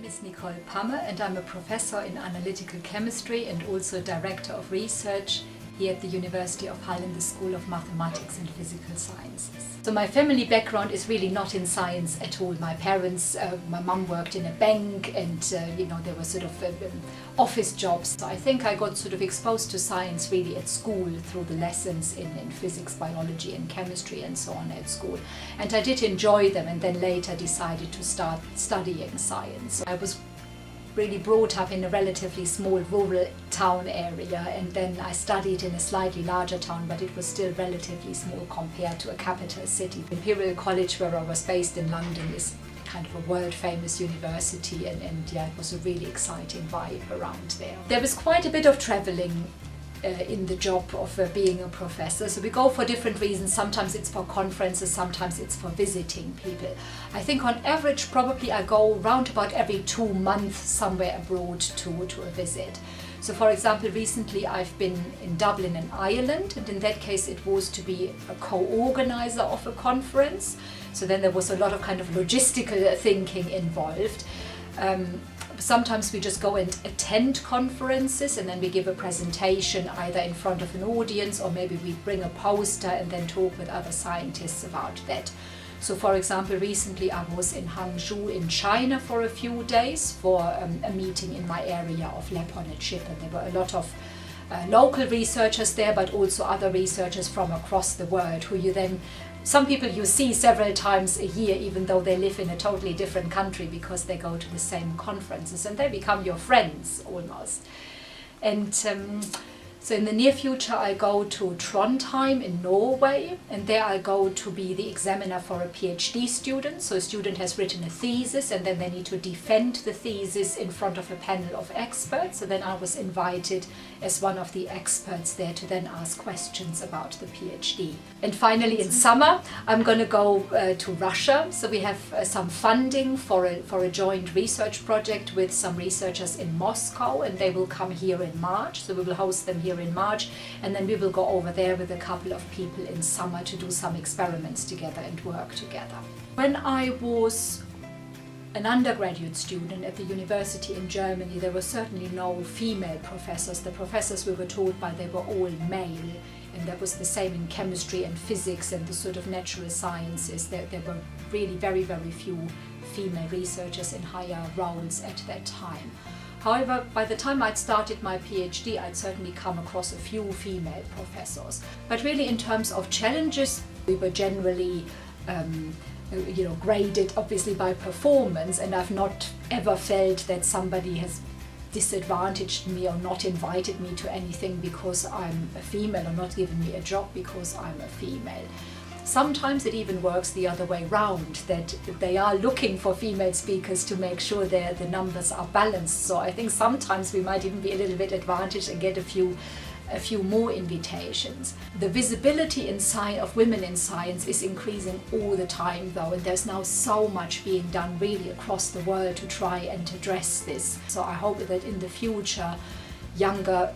name is Nicole Pamme and I'm a professor in analytical chemistry and also director of research here at the University of Hull in the School of Mathematics and Physical Sciences. So my family background is really not in science at all. My parents, my mum worked in a bank and there were sort of office jobs. So I think I got sort of exposed to science really at school through the lessons in physics, biology and chemistry and so on at school. And I did enjoy them and then later decided to start studying science. I was really brought up in a relatively small rural town area, and then I studied in a slightly larger town, but it was still relatively small compared to a capital city. Imperial College, where I was based in London, is kind of a world famous university, and it was a really exciting vibe around there. There was quite a bit of travelling in the job of being a professor. So we go for different reasons. Sometimes it's for conferences, sometimes it's for visiting people. I think on average probably I go round about every 2 months somewhere abroad to a visit. So for example, recently I've been in Dublin in Ireland, and in that case it was to be a co-organizer of a conference. So then there was a lot of kind of logistical thinking involved. Sometimes we just go and attend conferences and then we give a presentation either in front of an audience, or maybe we bring a poster and then talk with other scientists about that. So for example, recently I was in Hangzhou in China for a few days for a meeting in my area of lab on a chip, and there were a lot of local researchers there, but also other researchers from across the world who some people you see several times a year, even though they live in a totally different country, because they go to the same conferences and they become your friends almost. And so in the near future I go to Trondheim in Norway, and there I go to be the examiner for a PhD student. So a student has written a thesis and then they need to defend the thesis in front of a panel of experts. So then I was invited as one of the experts there to then ask questions about the PhD. And finally in summer I'm going to go to Russia. So we have some funding for a joint research project with some researchers in Moscow, and they will come here in March. So we will host them here in March, and then we will go over there with a couple of people in summer to do some experiments together and work together. When I was an undergraduate student at the university in Germany, there were certainly no female professors. The professors we were told by, they were all male, and that was the same in chemistry and physics and the sort of natural sciences. There were really very, very few female researchers in higher roles at that time. However, by the time I'd started my PhD, I'd certainly come across a few female professors. But really in terms of challenges, we were generally graded obviously by performance, and I've not ever felt that somebody has disadvantaged me or not invited me to anything because I'm a female, or not given me a job because I'm a female. Sometimes it even works the other way round, that they are looking for female speakers to make sure the numbers are balanced. So I think sometimes we might even be a little bit advantaged and get a few more invitations. The visibility of women in science is increasing all the time though, and there's now so much being done really across the world to try and address this. So I hope that in the future younger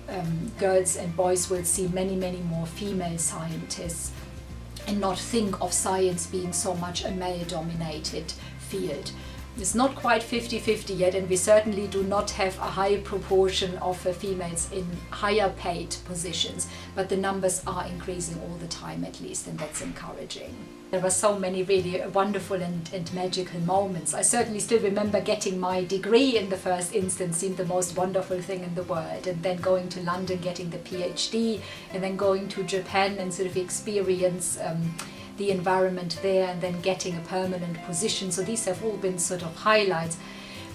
girls and boys will see many, many more female scientists, and not think of science being so much a male-dominated field. It's not quite 50-50 yet, and we certainly do not have a high proportion of females in higher paid positions, but the numbers are increasing all the time at least, and that's encouraging. There were so many really wonderful and magical moments. I certainly still remember getting my degree in the first instance seemed the most wonderful thing in the world, and then going to London, getting the PhD, and then going to Japan and sort of experience the environment there, and then getting a permanent position. So these have all been sort of highlights.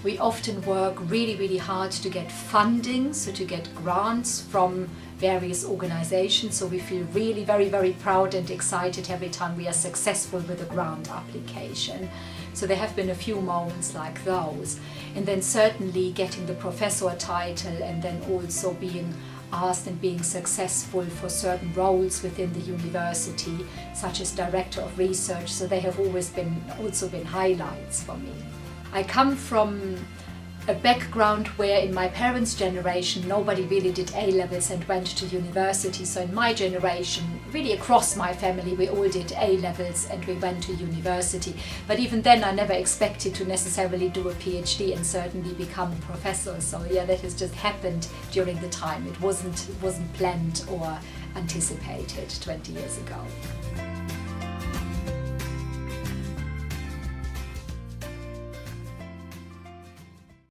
We often work really, really hard to get funding, so to get grants from various organizations. So we feel really very, very proud and excited every time we are successful with a grant application. So there have been a few moments like those. And then certainly getting the professor title, and then also being asked and being successful for certain roles within the university, such as director of research. So they have always also been highlights for me. I come from a background where in my parents' generation nobody really did A-levels and went to university. So in my generation, really across my family, we all did A-levels and we went to university. But even then I never expected to necessarily do a PhD and certainly become a professor. So yeah, that has just happened during the time. It wasn't planned or anticipated 20 years ago.